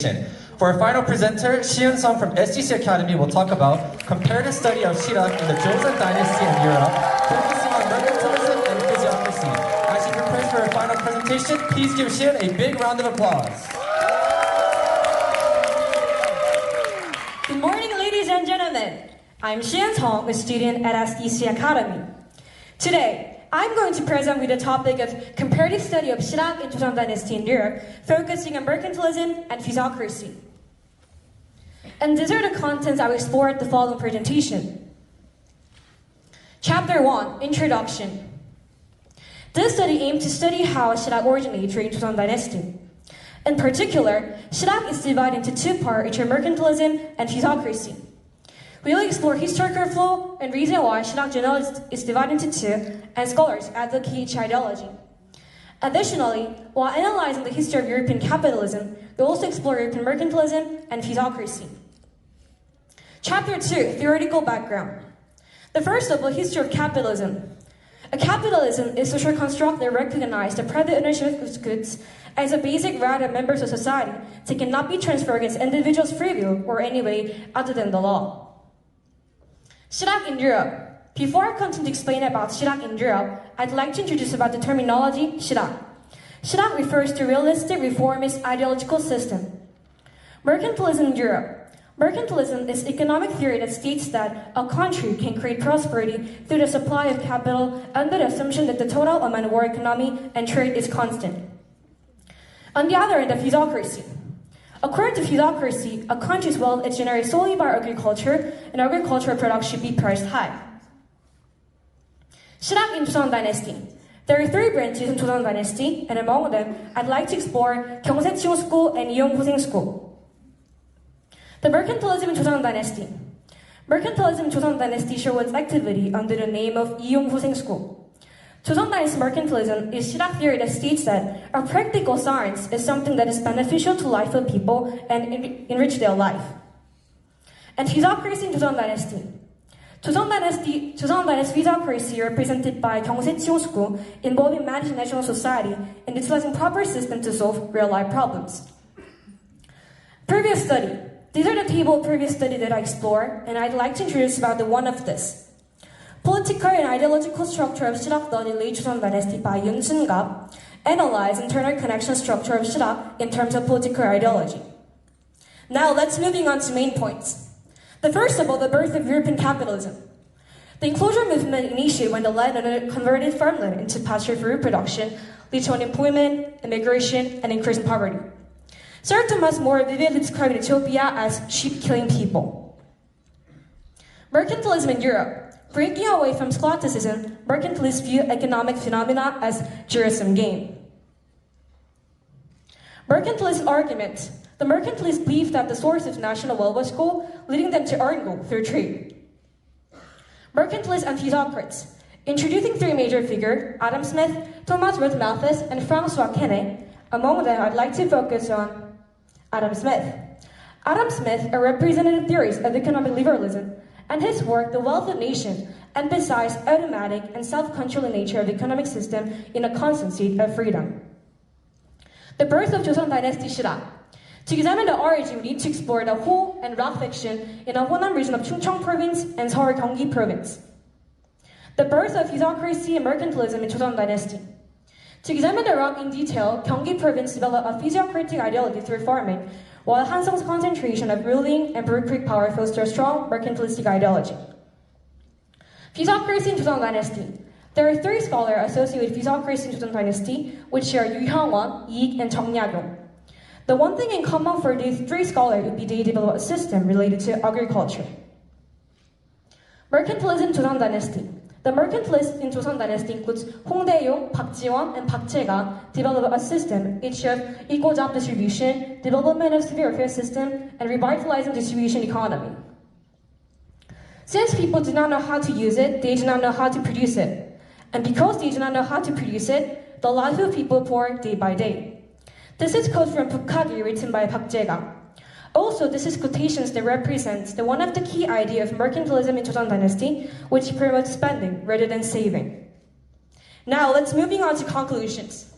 For our final presenter, Shion Song from SGC Academy will talk about comparative study of Shirak in the Joseon Dynasty in Europe, focusing on mercantilism and physiocracy. As she prepares for her final presentation, please give Shion a big round of applause. Good morning, ladies and gentlemen. I'm Shion Song, a student at SGC Academy. Today, I'm going to present with the topic of comparative study of Shirak in Joseon Dynasty in Europe, focusing on mercantilism and physiocracy. And these are the contents I will explore at the following presentation. Chapter 1, Introduction. This study aims to study how Shirak originated during Joseon Dynasty. In particular, Shirak is divided into two parts, which are mercantilism and physiocracy. We will explore historical flow and reason why Shirak generally is divided into two, and scholars advocate each ideology. Additionally, while analyzing the history of European capitalism, we also explore European mercantilism and physiocracy. Chapter 2, Theoretical Background. The first of all, history of capitalism. A capitalism is a social construct that recognizes the private ownership of goods as a basic right of members of society that cannot be transferred against individuals' free will or any way other than the law. Shirak in Europe. Before I continue to explain about Shirak in Europe, I'd like to introduce about the terminology Shirak. Shirak refers to realistic reformist ideological system. Mercantilism in Europe. Mercantilism is economic theory that states that a country can create prosperity through the supply of capital under the assumption that the total amount of world economy and trade is constant. On the other hand, the physiocracy. According to physiocracy, a country's wealth is generated solely by agriculture, and agricultural products should be priced high. Shirak in Joseon Dynasty. There are three branches in Joseon Dynasty, and among them, I'd like to explore Gyeongsaechiho School and Iyeonghoseng School. The mercantilism in Joseon Dynasty. Mercantilism in Joseon Dynasty shows its activity under the name of Iyeonghoseng School. Joseon Dynasty mercantilism is Shirak theory that states that a practical science is something that is beneficial to life of people and enrich their life. And physiocracy in Joseon Dynasty. Joseon Dynasty physiocracy represented by Gyeongsaechiho School involving managing national society and utilizing proper system to solve real-life problems. Previous study. These are the table of previous study that I explore, and I'd like to introduce about the one of this. Political and ideological structure of Shirak done in late Joseon Dynasty by Yoon Sun-gap analyze internal connection structure of Shirak in terms of political ideology. Now let's moving on to main points. The first of all, the birth of European capitalism. The enclosure movement initiated when the landowner converted farmland into pasture for reproduction, lead to unemployment, immigration, and increase in poverty. Sir Thomas More vividly described Ethiopia as sheep-killing people. Mercantilism in Europe. Breaking away from scholasticism, mercantilists view economic phenomena as zero-sum game. Mercantilist argument. The mercantilists believe that the source of national wealth was gold, leading them to earn gold through trade. Mercantilists and physiocrats. Introducing three major figures, Adam Smith, Thomas Ruth Malthus, and Francois Quesnay. Among them, I'd like to focus on Adam Smith. Adam Smith, a representative theorist of economic liberalism, and his work, The Wealth of Nations, emphasized automatic and self-controlling nature of the economic system in a constant state of freedom. The birth of Joseon Dynasty Shirak. To examine the origin, we need to explore the Ho and rock fiction in the Honan region of Chungcheong Province and Seoul Gyeonggi Province. The birth of physiocracy and mercantilism in Joseon Dynasty. To examine the rock in detail, Gyeonggi Province developed a physiocratic ideology through farming, while Hansong's concentration of ruling and bureaucratic power fostered a strong mercantilistic ideology. Physiocracy in Joseon Dynasty. There are three scholars associated with physiocracy in Joseon Dynasty, which are Yu Hyung-won, Yi, and Chung Ya-kyung. The one thing in common for these three scholars would be they developed a system related to agriculture. Mercantilism in Joseon Dynasty. The mercantilists in Joseon Dynasty includes Hong Dae-yong, Park Ji-won, and Park Jae-ga developed a system each of equal job distribution, development of civil welfare system, and revitalizing distribution economy. Since people do not know how to use it, they do not know how to produce it. And because they do not know how to produce it, the life of people poor day by day. This is quote from Bukkagi written by Park Jae-ga. Also, this is quotations that represents the one of the key idea of mercantilism in Joseon Dynasty, which promotes spending rather than saving. Now, let's moving on to conclusions.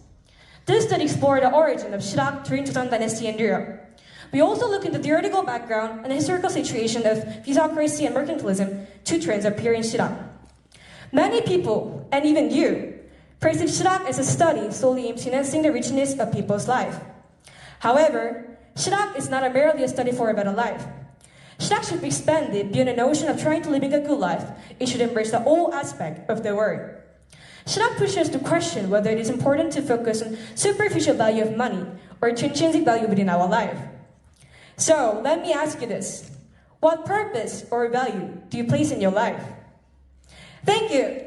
This study explored the origin of Shirak during Joseon Dynasty in Europe. We also look into the theoretical background and the historical situation of theocracy and mercantilism, two trends appear in Chirac. Many people, and even you, perceive Chirac as a study solely aimed at enhancing the richness of people's life. However, Chirac is not merely a study for a better life. Chirac should be expanded beyond the notion of trying to live a good life. It should embrace the whole aspect of the word. Chirac pushes us to question whether it is important to focus on superficial value of money or its intrinsic value within our life. So, let me ask you this. What purpose or value do you place in your life? Thank you.